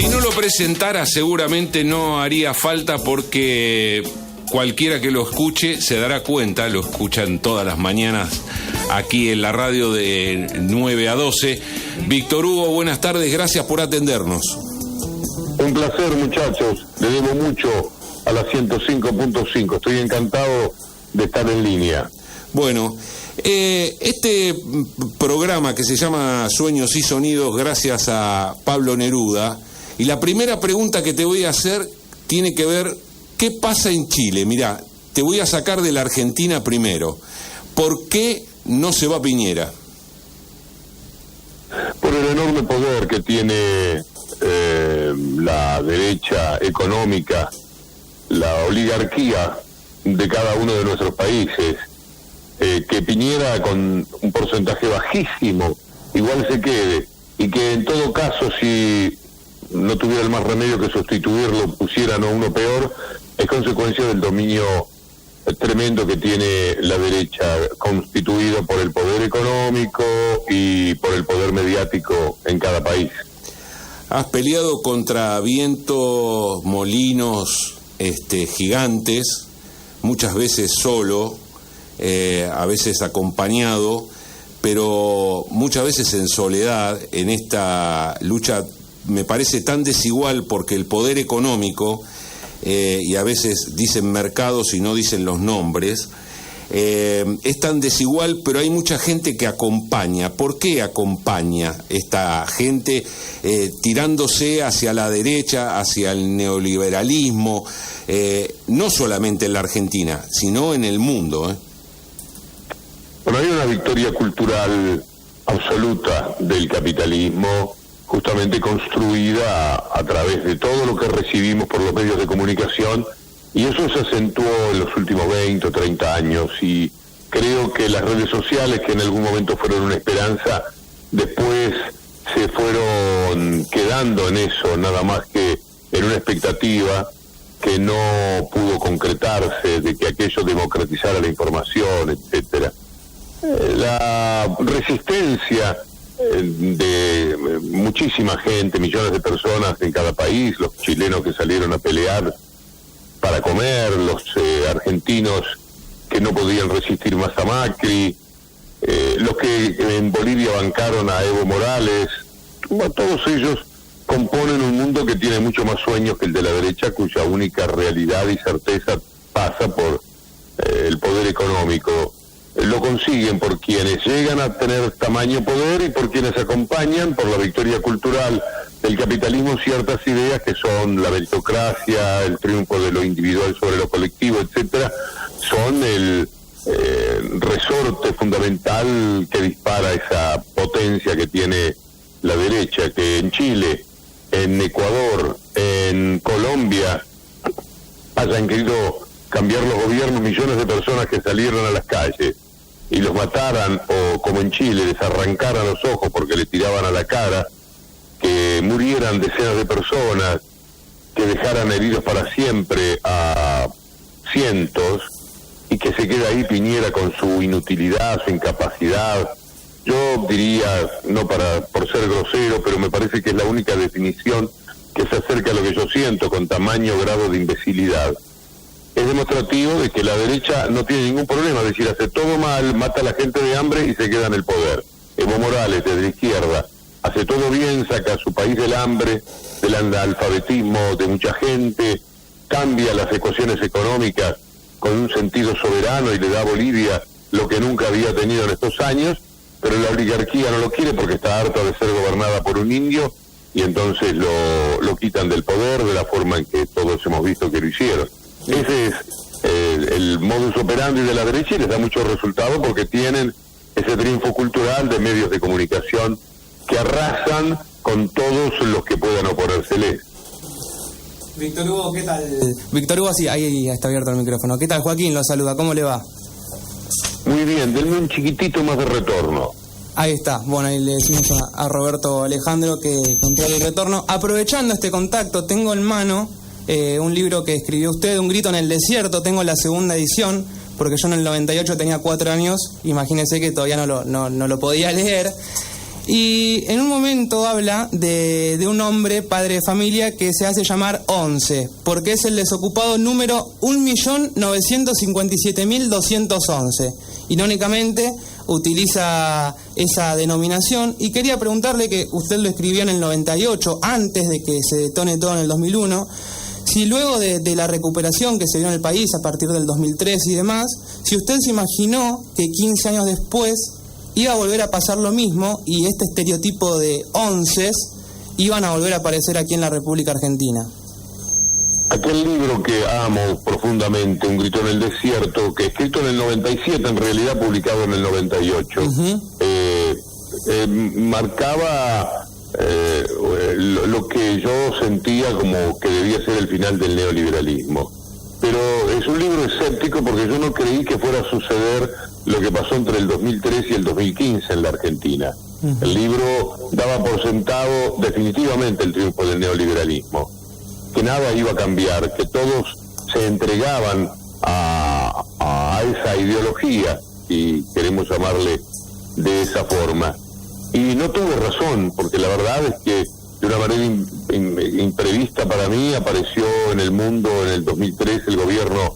Si no lo presentara, seguramente no haría falta, porque cualquiera que lo escuche se dará cuenta, lo escuchan todas las mañanas aquí en la radio de 9 a 12. Víctor Hugo, buenas tardes, gracias por atendernos. Un placer, muchachos, le debo mucho a la 105.5, estoy encantado de estar en línea. Bueno, este programa que se llama Sueños y Sonidos, gracias a Pablo Neruda, y la primera pregunta que te voy a hacer tiene que ver, ¿qué pasa en Chile? Mirá, te voy a sacar de la Argentina primero. ¿Por qué no se va Piñera? Por el enorme poder que tiene la derecha económica, la oligarquía de cada uno de nuestros países, que Piñera con un porcentaje bajísimo igual se quede, y que en todo caso, si no tuviera el más remedio que sustituirlo, pusieran a uno peor, es consecuencia del dominio tremendo que tiene la derecha, constituido por el poder económico y por el poder mediático en cada país. Has peleado contra vientos, molinos, gigantes, muchas veces solo, a veces acompañado, pero muchas veces en soledad, en esta lucha me parece tan desigual, porque el poder económico, y a veces dicen mercados y no dicen los nombres, es tan desigual, pero hay mucha gente que acompaña. ¿Por qué acompaña esta gente tirándose hacia la derecha, hacia el neoliberalismo, no solamente en la Argentina, sino en el mundo? Bueno, hay una victoria cultural absoluta del capitalismo, justamente construida a través de todo lo que recibimos por los medios de comunicación, y eso se acentuó en los últimos 20 o 30 años, y creo que las redes sociales, que en algún momento fueron una esperanza, después se fueron quedando en eso, nada más que en una expectativa que no pudo concretarse, de que aquello democratizara la información, etcétera. La resistencia de muchísima gente, millones de personas en cada país, los chilenos que salieron a pelear para comer, los argentinos que no podían resistir más a Macri, los que en Bolivia bancaron a Evo Morales, todos ellos componen un mundo que tiene mucho más sueños que el de la derecha, cuya única realidad y certeza pasa por el poder económico. Lo consiguen por quienes llegan a tener tamaño poder y por quienes acompañan, por la victoria cultural del capitalismo, ciertas ideas que son la meritocracia, el triunfo de lo individual sobre lo colectivo, etcétera, son el resorte fundamental que dispara esa potencia que tiene la derecha, que en Chile, en Ecuador, en Colombia hayan querido cambiar los gobiernos, millones de personas que salieron a las calles y los mataran, o como en Chile, les arrancaran los ojos porque les tiraban a la cara, que murieran decenas de personas, que dejaran heridos para siempre a cientos, y que se queda ahí Piñera con su inutilidad, su incapacidad. Yo diría, no por ser grosero, pero me parece que es la única definición que se acerca a lo que yo siento, con tamaño grado de imbecilidad. Es demostrativo de que la derecha no tiene ningún problema, es decir, hace todo mal, mata a la gente de hambre y se queda en el poder. Evo Morales, desde la izquierda, hace todo bien, saca a su país del hambre, del analfabetismo de mucha gente, cambia las ecuaciones económicas con un sentido soberano y le da a Bolivia lo que nunca había tenido en estos años, pero la oligarquía no lo quiere porque está harta de ser gobernada por un indio, y entonces lo quitan del poder de la forma en que todos hemos visto que lo hicieron. Ese es el modus operandi de la derecha, y les da muchos resultados porque tienen ese triunfo cultural de medios de comunicación que arrasan con todos los que puedan oponérseles. Víctor Hugo, ¿qué tal? Víctor Hugo, sí, ahí está abierto el micrófono. ¿Qué tal? Joaquín lo saluda, ¿cómo le va? Muy bien, denme un chiquitito más de retorno. Ahí está, bueno, ahí le decimos a Roberto Alejandro que controle el retorno. Aprovechando este contacto, tengo en mano un libro que escribió usted, Un grito en el desierto. Tengo la segunda edición, porque yo en el 98 tenía 4 años, imagínese que todavía no lo podía leer. Y en un momento habla de un hombre, padre de familia, que se hace llamar 11, porque es el desocupado número 1.957.211. Irónicamente, utiliza esa denominación, y quería preguntarle, que usted lo escribió en el 98, antes de que se detone todo en el 2001, si luego de la recuperación que se dio en el país a partir del 2003 y demás, si usted se imaginó que 15 años después iba a volver a pasar lo mismo y este estereotipo de 11 iban a volver a aparecer aquí en la República Argentina. Aquel libro que amo profundamente, Un grito en el desierto, que escrito en el 97, en realidad publicado en el 98, marcaba lo que yo sentía como que debía ser el final del neoliberalismo. Pero es un libro escéptico porque yo no creí que fuera a suceder lo que pasó entre el 2003 y el 2015 en la Argentina. El libro daba por sentado definitivamente el triunfo del neoliberalismo, que nada iba a cambiar, que todos se entregaban a esa ideología, si queremos llamarle de esa forma. Y no tuve razón, porque la verdad es que de una manera imprevista para mí apareció en el mundo en el 2003 el gobierno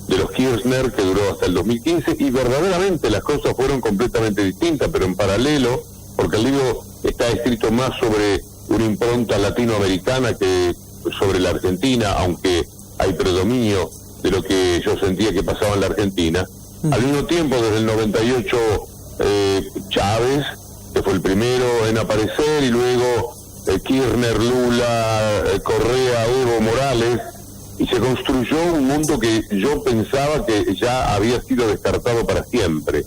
de los Kirchner, que duró hasta el 2015, y verdaderamente las cosas fueron completamente distintas, pero en paralelo, porque el libro está escrito más sobre una impronta latinoamericana que sobre la Argentina, aunque hay predominio de lo que yo sentía que pasaba en la Argentina. Al mismo tiempo, desde el 98, Chávez, que fue el primero en aparecer, y luego Kirchner, Lula, Correa, Evo Morales, y se construyó un mundo que yo pensaba que ya había sido descartado para siempre.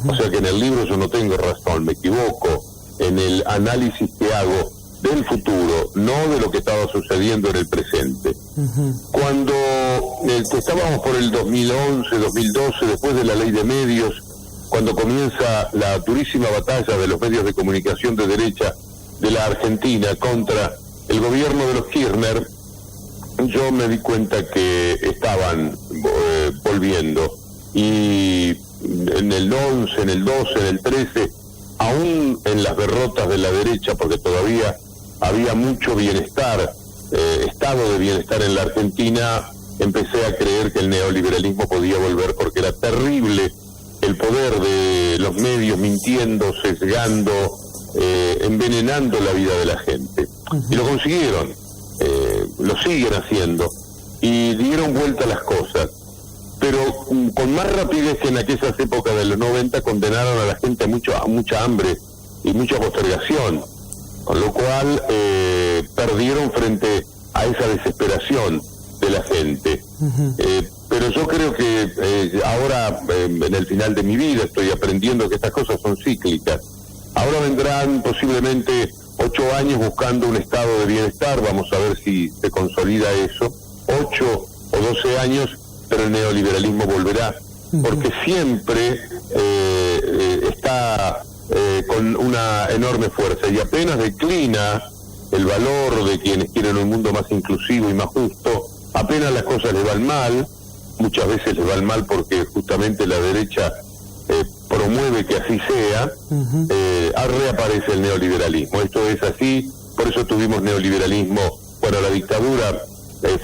O sea que en el libro yo no tengo razón, me equivoco en el análisis que hago del futuro, no de lo que estaba sucediendo en el presente. Cuando estábamos por el 2011, 2012, después de la ley de medios, cuando comienza la durísima batalla de los medios de comunicación de derecha de la Argentina contra el gobierno de los Kirchner, yo me di cuenta que estaban volviendo, y en el 11, en el 12, en el 13, aún en las derrotas de la derecha, porque todavía había mucho bienestar, estado de bienestar en la Argentina, empecé a creer que el neoliberalismo podía volver, porque era terrible el poder de los medios mintiendo, sesgando, envenenando la vida de la gente. Y lo consiguieron, lo siguen haciendo, y dieron vuelta a las cosas, pero con más rapidez que en aquellas épocas de los 90, condenaron a la gente a mucha hambre y mucha postergación, con lo cual perdieron frente a esa desesperación de la gente. Pero yo creo que ahora, en el final de mi vida, estoy aprendiendo que estas cosas son cíclicas. Ahora vendrán posiblemente 8 años buscando un estado de bienestar, vamos a ver si se consolida eso, 8 o 12 años, pero el neoliberalismo volverá, porque siempre está con una enorme fuerza, y apenas declina el valor de quienes quieren un mundo más inclusivo y más justo, apenas las cosas les van mal, muchas veces les van mal porque justamente la derecha promueve que así sea, reaparece el neoliberalismo. Esto es así, por eso tuvimos neoliberalismo. Bueno, la dictadura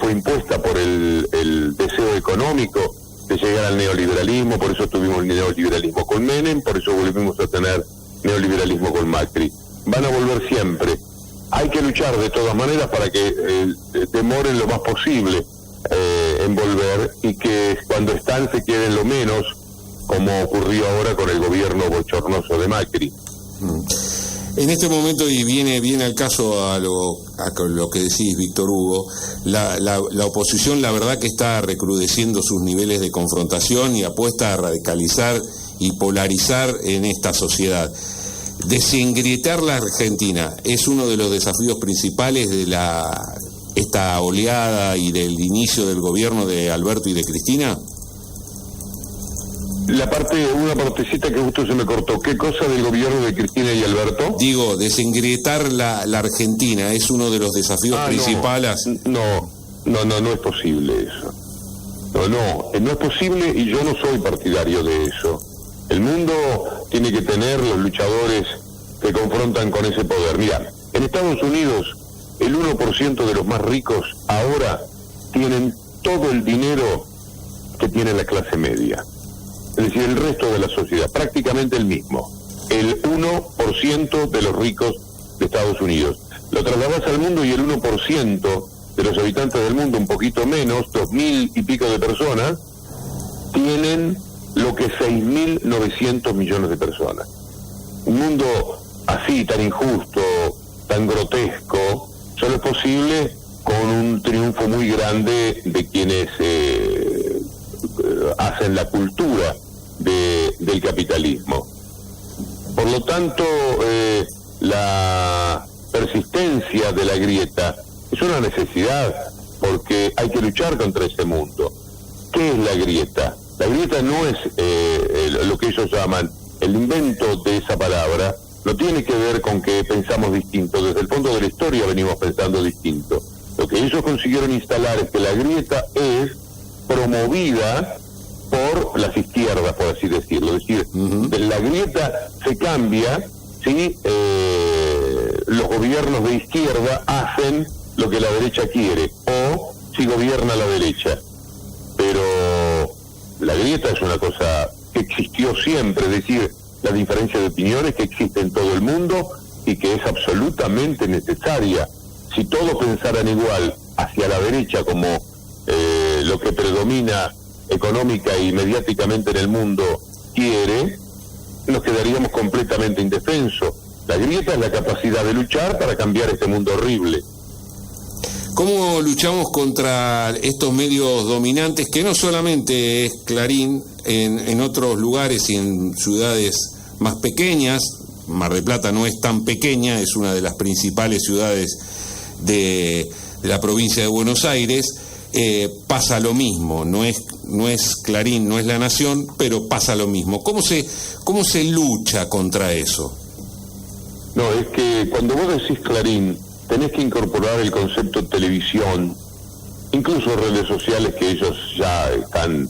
fue impuesta por el deseo económico de llegar al neoliberalismo, por eso tuvimos neoliberalismo con Menem, por eso volvimos a tener neoliberalismo con Macri. Van a volver siempre. Hay que luchar de todas maneras para que demoren lo más posible en volver, y que cuando están se queden lo menos, como ocurrió ahora con el gobierno bochornoso de Macri. En este momento, y viene al caso a lo que decís, Víctor Hugo, la oposición, la verdad que está recrudeciendo sus niveles de confrontación y apuesta a radicalizar y polarizar en esta sociedad. Desengrietar la Argentina es uno de los desafíos principales de esta oleada y del inicio del gobierno de Alberto y de Cristina. Una partecita que justo se me cortó. ¿Qué cosa del gobierno de Cristina y Alberto? Digo, desengrietar la Argentina es uno de los desafíos principales. No es posible eso. No es posible, y yo no soy partidario de eso. El mundo tiene que tener los luchadores que confrontan con ese poder. Mira, en Estados Unidos el 1% de los más ricos ahora tienen todo el dinero que tiene la clase media. Es decir, el resto de la sociedad, prácticamente el mismo. El 1% de los ricos de Estados Unidos. Lo trasladás al mundo y el 1% de los habitantes del mundo, un poquito menos, 2.000 y pico de personas, tienen lo que 6.900 millones de personas. Un mundo así, tan injusto, tan grotesco, solo es posible con un triunfo muy grande de quienes hacen la cultura del capitalismo. Por lo tanto, la persistencia de la grieta es una necesidad, porque hay que luchar contra ese mundo. ¿Qué es la grieta? La grieta no es lo que ellos llaman el invento de esa palabra, no tiene que ver con que pensamos distinto. Desde el fondo de la historia venimos pensando distinto. Lo que ellos consiguieron instalar es que la grieta es promovida por las izquierdas, por así decirlo. Es decir, la grieta se cambia si los gobiernos de izquierda hacen lo que la derecha quiere, o si gobierna la derecha. Pero la grieta es una cosa que existió siempre, es decir, la diferencia de opiniones que existe en todo el mundo y que es absolutamente necesaria. Si todos pensaran igual hacia la derecha, como lo que predomina económica y mediáticamente en el mundo quiere, nos quedaríamos completamente indefensos. La grieta es la capacidad de luchar para cambiar este mundo horrible. ¿Cómo luchamos contra estos medios dominantes, que no solamente es Clarín, en otros lugares y en ciudades más pequeñas? Mar del Plata no es tan pequeña, es una de las principales ciudades de la provincia de Buenos Aires. Pasa lo mismo, no es Clarín, no es La Nación, pero pasa lo mismo. ¿Cómo se lucha contra eso? No, es que cuando vos decís Clarín, tenés que incorporar el concepto televisión, incluso redes sociales, que ellos ya están,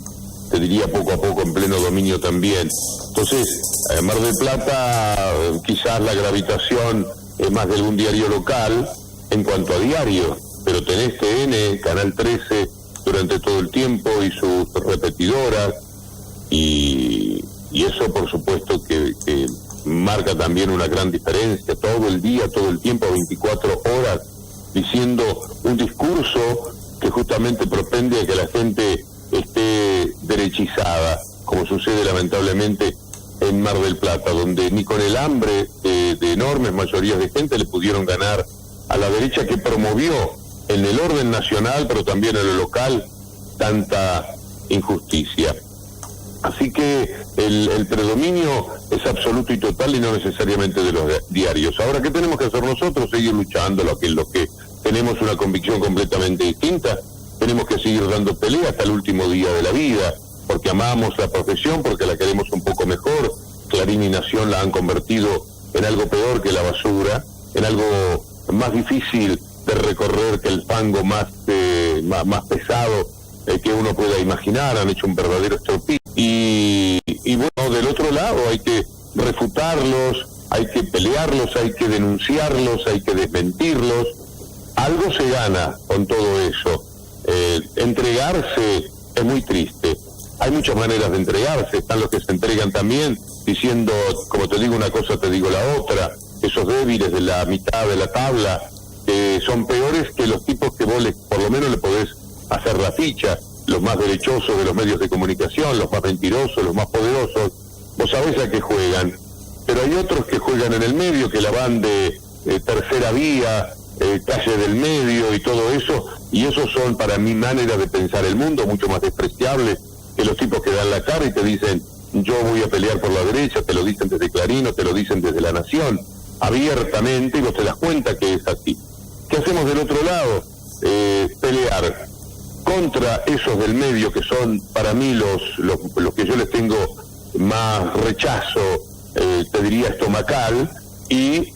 te diría, poco a poco en pleno dominio también. Entonces, Mar del Plata, quizás la gravitación es más de algún diario local en cuanto a diario, pero tenés TN, Canal 13 durante todo el tiempo y sus repetidoras, y eso por supuesto que marca también una gran diferencia, todo el día, todo el tiempo, 24 horas, diciendo un discurso que justamente propende a que la gente esté derechizada, como sucede lamentablemente en Mar del Plata, donde ni con el hambre de enormes mayorías de gente le pudieron ganar a la derecha, que promovió en el orden nacional, pero también en lo local, tanta injusticia. Así que el predominio es absoluto y total, y no necesariamente de los diarios. Ahora, ¿qué tenemos que hacer nosotros? Seguir luchando, lo que tenemos una convicción completamente distinta. Tenemos que seguir dando pelea hasta el último día de la vida, porque amamos la profesión, porque la queremos un poco mejor. Clarín y Nación la han convertido en algo peor que la basura, en algo más difícil de recorrer que el fango más pesado que uno pueda imaginar. Han hecho un verdadero estropicio. Y bueno, del otro lado hay que refutarlos, hay que pelearlos, hay que denunciarlos, hay que desmentirlos. Algo se gana con todo eso. Entregarse es muy triste. Hay muchas maneras de entregarse. Están los que se entregan también diciendo, como te digo una cosa, te digo la otra. Esos débiles de la mitad de la tabla son peores que los tipos que vos por lo menos le podés hacer la ficha. Los más derechosos de los medios de comunicación, los más mentirosos, los más poderosos, vos sabés a qué juegan. Pero hay otros que juegan en el medio, que la van de tercera vía, calle del medio y todo eso, y esos son para mí maneras de pensar el mundo mucho más despreciables que los tipos que dan la cara y te dicen, yo voy a pelear por la derecha, te lo dicen desde Clarín o te lo dicen desde La Nación, abiertamente, y vos te das cuenta que es así. ¿Qué hacemos del otro lado? Pelear contra esos del medio, que son para mí los que yo les tengo más rechazo, te diría estomacal, y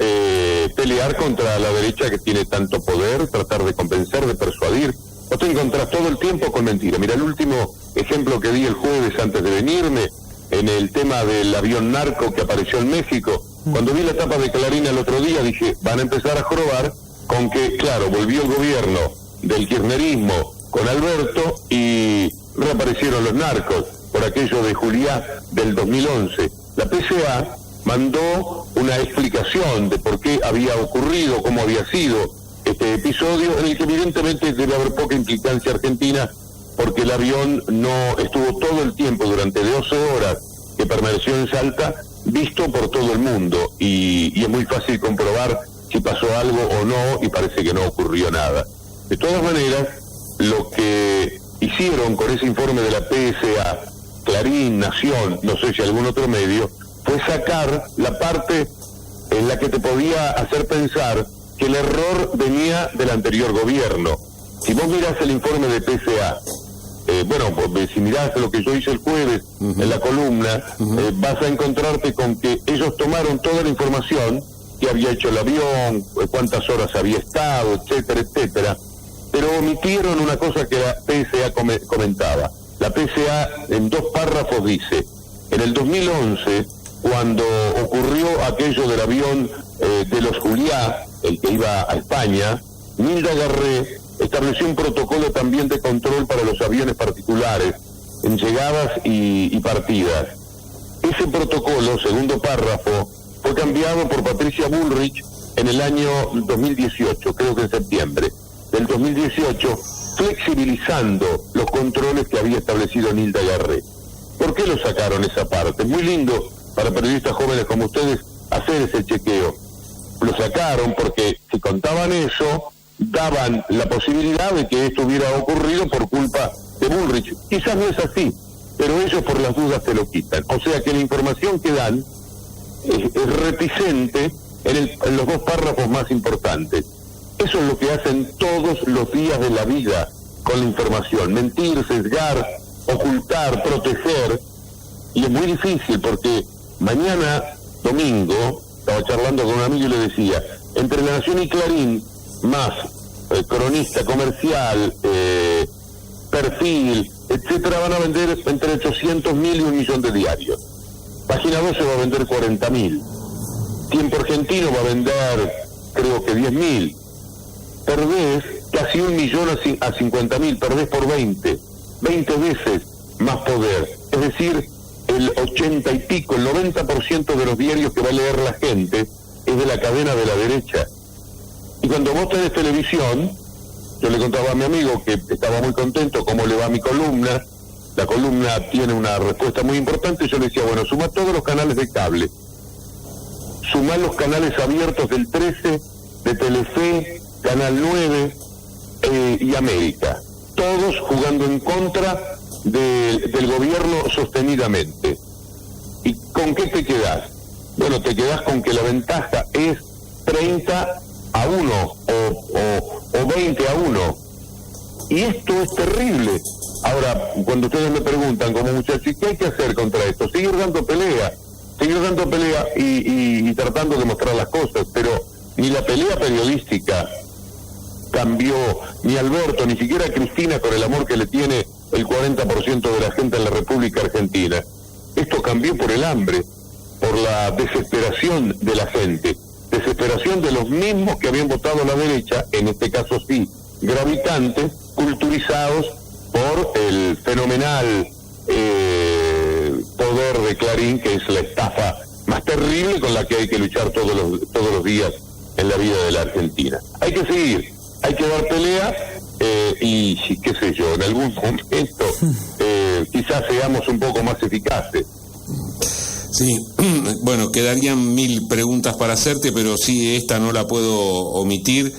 pelear contra la derecha, que tiene tanto poder, tratar de convencer, de persuadir. Vos te encontrás todo el tiempo con mentiras. Mira, el último ejemplo que di el jueves antes de venirme, en el tema del avión narco que apareció en México, Cuando vi la tapa de Clarín el otro día dije, van a empezar a jorobar con que, claro, volvió el gobierno del kirchnerismo con Alberto y reaparecieron los narcos por aquello de Juliá del 2011. La PCA mandó una explicación de por qué había ocurrido, cómo había sido este episodio, en el que evidentemente debe haber poca implicancia argentina, porque el avión no estuvo todo el tiempo, durante 12 horas que permaneció en Salta, visto por todo el mundo, y es muy fácil comprobar si pasó algo o no, y parece que no ocurrió nada. De todas maneras, lo que hicieron con ese informe de la PSA, Clarín, Nación, no sé si algún otro medio, fue sacar la parte en la que te podía hacer pensar que el error venía del anterior gobierno. Si vos mirás el informe de PSA, pues, si mirás lo que yo hice el jueves en la columna, vas a encontrarte con que ellos tomaron toda la información que había hecho el avión, cuántas horas había estado, etcétera, etcétera, pero omitieron una cosa que la PSA comentaba. La PSA en 2 párrafos dice, en el 2011, cuando ocurrió aquello del avión de los Juliá, el que iba a España, Nilda Garré estableció un protocolo también de control para los aviones particulares en llegadas y partidas. Ese protocolo, segundo párrafo, fue cambiado por Patricia Bullrich en el año 2018, creo que en septiembre del 2018, flexibilizando los controles que había establecido Nilda Garré. ¿Por qué lo sacaron esa parte? Es muy lindo para periodistas jóvenes como ustedes hacer ese chequeo. Lo sacaron porque si contaban eso, daban la posibilidad de que esto hubiera ocurrido por culpa de Bullrich. Quizás no es así, pero ellos por las dudas se lo quitan. O sea que la información que dan es reticente en los 2 párrafos más importantes. Eso es lo que hacen todos los días de la vida con la información: mentir, sesgar, ocultar, proteger. Y es muy difícil porque mañana, domingo, estaba charlando con un amigo y le decía, entre La Nación y Clarín, más cronista comercial, perfil, etcétera, van a vender entre 800.000 y 1 millón de diarios. Página 12 va a vender 40.000. Tiempo Argentino va a vender, creo que 10.000. Perdés casi 1 millón a 50.000, perdés por 20 veces más poder. Es decir, el 80 y pico, el 90% de los diarios que va a leer la gente es de la cadena de la derecha. Y cuando vos tenés televisión, yo le contaba a mi amigo que estaba muy contento cómo le va mi columna. La columna tiene una respuesta muy importante. Yo le decía, bueno, suma todos los canales de cable, sumá los canales abiertos del 13, de Telefe, Canal 9 y América, todos jugando en contra del gobierno sostenidamente. ¿Y con qué te quedás? Bueno, te quedás con que la ventaja es 30-1 o 20-1. Y esto es terrible. Ahora, cuando ustedes me preguntan como muchachos, ¿qué hay que hacer contra esto? Seguir dando pelea y tratando de mostrar las cosas, pero ni la pelea periodística cambió, ni Alberto, ni siquiera Cristina, con el amor que le tiene el 40% de la gente en la República Argentina. Esto cambió por el hambre, por la desesperación de la gente, desesperación de los mismos que habían votado a la derecha, en este caso sí, gravitantes, culturizados por el fenomenal poder de Clarín, que es la estafa más terrible con la que hay que luchar todos los días en la vida de la Argentina. Hay que seguir, hay que dar pelea y qué sé yo, en algún momento quizás seamos un poco más eficaces. Sí, bueno, quedarían 1000 preguntas para hacerte, pero sí, esta no la puedo omitir,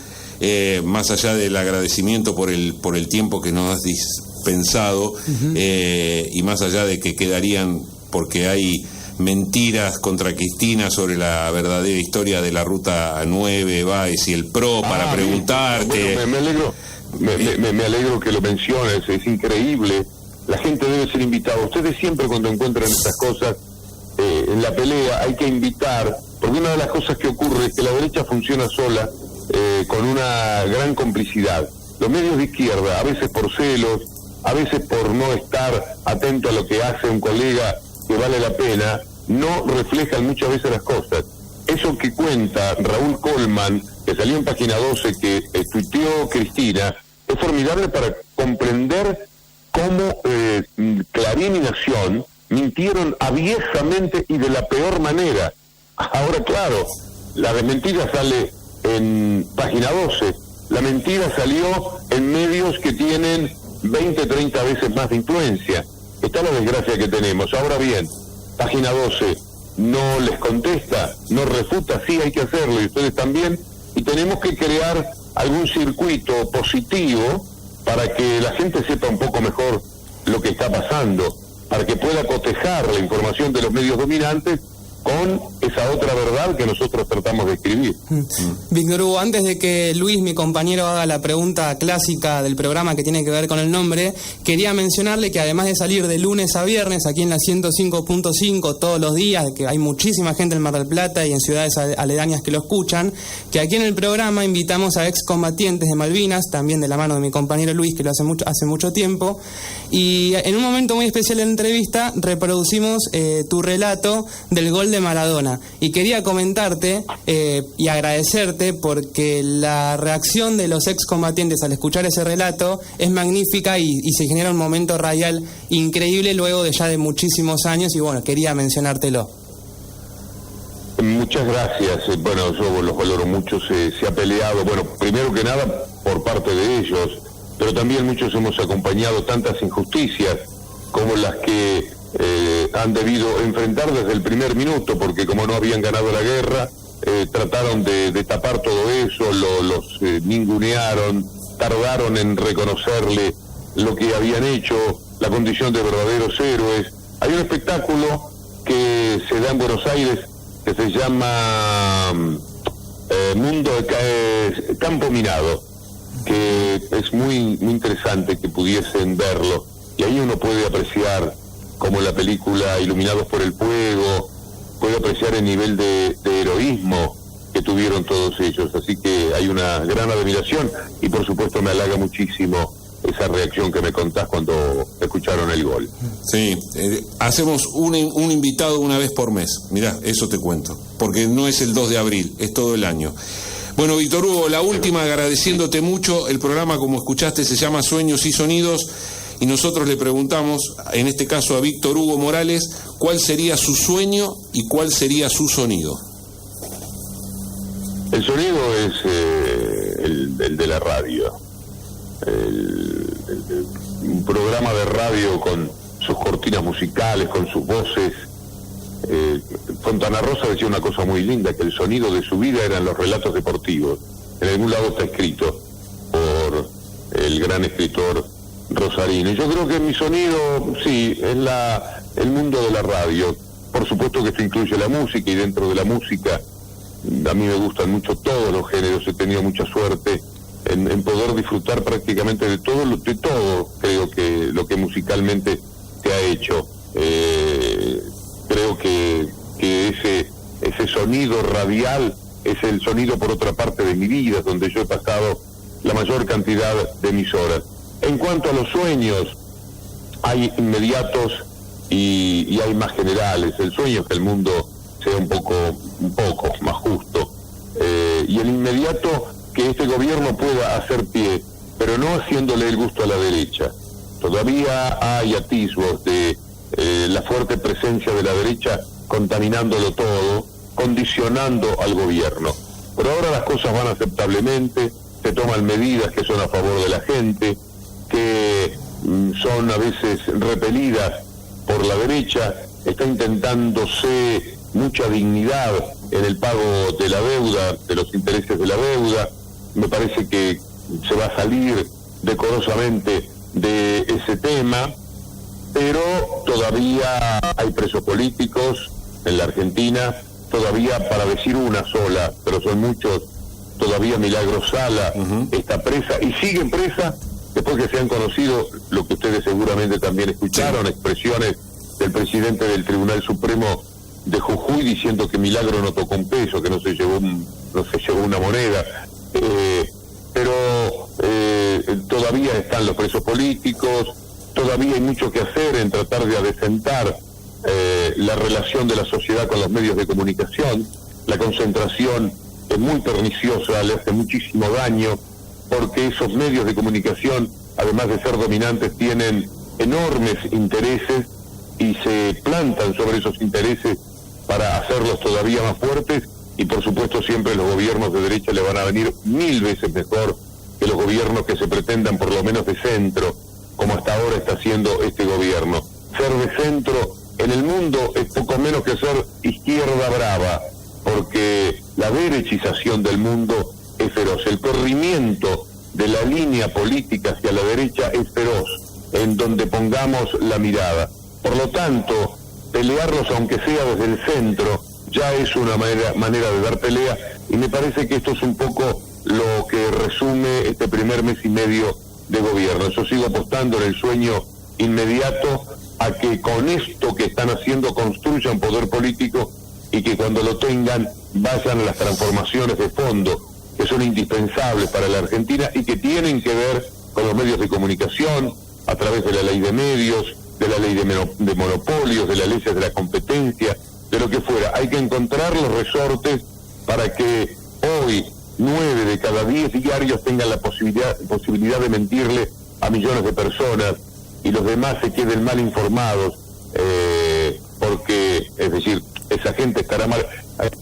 más allá del agradecimiento por el tiempo que nos has dispensado, y más allá de que quedarían, porque hay mentiras contra Cristina sobre la verdadera historia de la Ruta 9, Baez y el PRO, para preguntarte. Bueno, me alegro que lo menciones, es increíble. La gente debe ser invitada. Ustedes siempre, cuando encuentran estas cosas en la pelea, hay que invitar, porque una de las cosas que ocurre es que la derecha funciona sola, con una gran complicidad. Los medios de izquierda, a veces por celos, a veces por no estar atento a lo que hace un colega que vale la pena, no reflejan muchas veces las cosas. eso que cuenta Raúl Colman, que salió en Página 12, que tuiteó Cristina, es formidable para comprender cómo Clarín y Nación mintieron aviesamente y de la peor manera. Ahora, claro, la mentira sale en Página 12, la mentira salió en medios que tienen 20, 30 veces más de influencia. Está la desgracia que tenemos. Ahora bien, Página 12 no les contesta, no refuta, sí hay que hacerlo, y ustedes también, y tenemos que crear algún circuito positivo para que la gente sepa un poco mejor lo que está pasando, para que pueda cotejar la información de los medios dominantes con esa otra verdad que nosotros tratamos de escribir. Víctor Hugo, antes de que Luis, mi compañero, haga la pregunta clásica del programa que tiene que ver con el nombre, quería mencionarle que además de salir de lunes a viernes aquí en la 105.5 todos los días, que hay muchísima gente en Mar del Plata y en ciudades aledañas que lo escuchan, que aquí en el programa invitamos a excombatientes de Malvinas, también de la mano de mi compañero Luis, que lo hace mucho tiempo, y en un momento muy especial de la entrevista reproducimos tu relato del gol de Maradona, y quería comentarte y agradecerte porque la reacción de los excombatientes al escuchar ese relato es magnífica y se genera un momento radial increíble luego de ya de muchísimos años, y bueno, quería mencionártelo. Muchas gracias. Bueno, yo los valoro mucho. Se ha peleado, bueno, primero que nada por parte de ellos, pero también muchos hemos acompañado tantas injusticias como las que han debido enfrentar desde el primer minuto, porque como no habían ganado la guerra, trataron de tapar todo eso, los ningunearon, tardaron en reconocerle lo que habían hecho, la condición de verdaderos héroes. Hay un espectáculo que se da en Buenos Aires que se llama Campo Minado, que es muy, muy interesante que pudiesen verlo, y ahí uno puede apreciar como la película Iluminados por el Fuego, puede apreciar el nivel de heroísmo que tuvieron todos ellos, así que hay una gran admiración, y por supuesto me halaga muchísimo esa reacción que me contás cuando escucharon el gol. Sí, hacemos un invitado una vez por mes, mirá, eso te cuento, porque no es el 2 de abril, es todo el año. Bueno, Víctor Hugo, la última, agradeciéndote mucho. El programa, como escuchaste, se llama Sueños y Sonidos, y nosotros le preguntamos, en este caso a Víctor Hugo Morales, cuál sería su sueño y cuál sería su sonido. El sonido es el de la radio, un programa de radio con sus cortinas musicales, con sus voces. Fontana Rosa decía una cosa muy linda, que el sonido de su vida eran los relatos deportivos. En algún lado está escrito por el gran escritor Rosarino. Yo creo que mi sonido, sí, es el mundo de la radio. Por supuesto que esto incluye la música, y dentro de la música a mí me gustan mucho todos los géneros. He tenido mucha suerte en poder disfrutar prácticamente de todo, creo que lo que musicalmente se ha hecho. Creo que ese sonido radial es el sonido, por otra parte, de mi vida, donde yo he pasado la mayor cantidad de mis horas. En cuanto a los sueños, hay inmediatos y hay más generales. El sueño es que el mundo sea un poco más justo, y el inmediato, que este gobierno pueda hacer pie, pero no haciéndole el gusto a la derecha. Todavía hay atisbos de la fuerte presencia de la derecha contaminándolo todo, condicionando al gobierno. Pero ahora las cosas van aceptablemente, se toman medidas que son a favor de la gente, que son a veces repelidas por la derecha. Está intentándose mucha dignidad en el pago de la deuda, de los intereses de la deuda. Me parece que se va a salir decorosamente de ese tema, pero todavía hay presos políticos en la Argentina, todavía, para decir una sola, pero son muchos, todavía Milagro Sala está presa y sigue presa después que se han conocido lo que ustedes seguramente también escucharon, expresiones del presidente del Tribunal Supremo de Jujuy diciendo que Milagro no tocó un peso, que no se llevó una moneda, pero todavía están los presos políticos, todavía hay mucho que hacer en tratar de adecentar la relación de la sociedad con los medios de comunicación. la concentración es muy perniciosa, le hace muchísimo daño, porque esos medios de comunicación, además de ser dominantes, tienen enormes intereses y se plantan sobre esos intereses para hacerlos todavía más fuertes, y por supuesto siempre los gobiernos de derecha le van a venir 1000 veces mejor que los gobiernos que se pretendan por lo menos de centro, como hasta ahora está haciendo este gobierno. Ser de centro en el mundo es poco menos que ser izquierda brava, porque la derechización del mundo es feroz, el corrimiento de la línea política hacia la derecha es feroz, en donde pongamos la mirada. Por lo tanto, pelearlos aunque sea desde el centro ya es una manera de dar pelea, y me parece que esto es un poco lo que resume este primer mes y medio de gobierno. Yo sigo apostando en el sueño inmediato a que con esto que están haciendo construyan poder político, y que cuando lo tengan vayan a las transformaciones de fondo que son indispensables para la Argentina y que tienen que ver con los medios de comunicación, a través de la ley de medios, de la ley de monopolios, de las leyes de la competencia, de lo que fuera. Hay que encontrar los resortes para que hoy 9 de cada 10 diarios tengan la posibilidad de mentirle a millones de personas y los demás se queden mal informados, porque, es decir, esa gente estará mal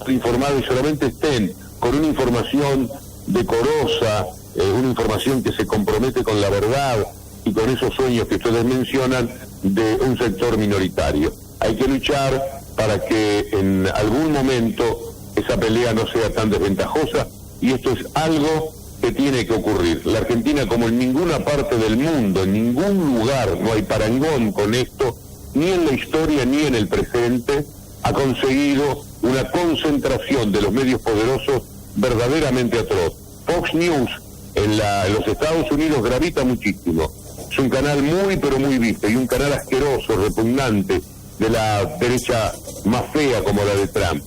informada y solamente estén con una información decorosa, una información que se compromete con la verdad y con esos sueños que ustedes mencionan de un sector minoritario. Hay que luchar para que en algún momento esa pelea no sea tan desventajosa, y esto es algo que tiene que ocurrir. La Argentina, como en ninguna parte del mundo, en ningún lugar, no hay parangón con esto, ni en la historia ni en el presente, ha conseguido una concentración de los medios poderosos verdaderamente atroz. Fox News en los Estados Unidos gravita muchísimo. Es un canal muy pero muy visto, y un canal asqueroso, repugnante, de la derecha más fea como la de Trump.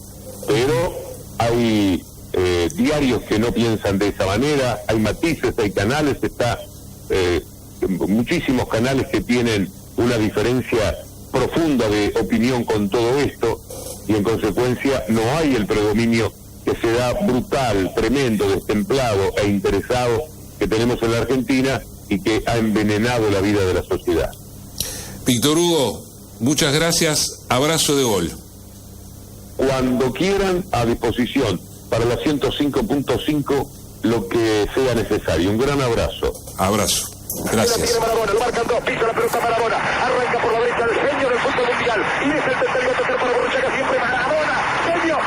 Pero hay diarios que no piensan de esa manera, hay matices, hay canales, muchísimos canales que tienen una diferencia profunda de opinión con todo esto, y en consecuencia no hay el predominio que se da brutal, tremendo, destemplado e interesado que tenemos en la Argentina y que ha envenenado la vida de la sociedad. Víctor Hugo, muchas gracias, abrazo de gol. Cuando quieran, a disposición para la 105.5, lo que sea necesario. Un gran abrazo. Abrazo. Gracias. Tiene Maradona, lo marcan dos, pisa la pelota Maradona, arranca por la derecha el genio del fútbol mundial, y es el tercero para Borruchaga, siempre Maradona, genio,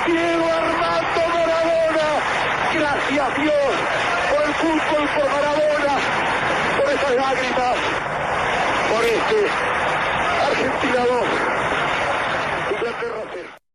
Diego Armando Maradona. Gracias Dios por el fútbol, por Maradona, por esas lágrimas, por Argentina 2.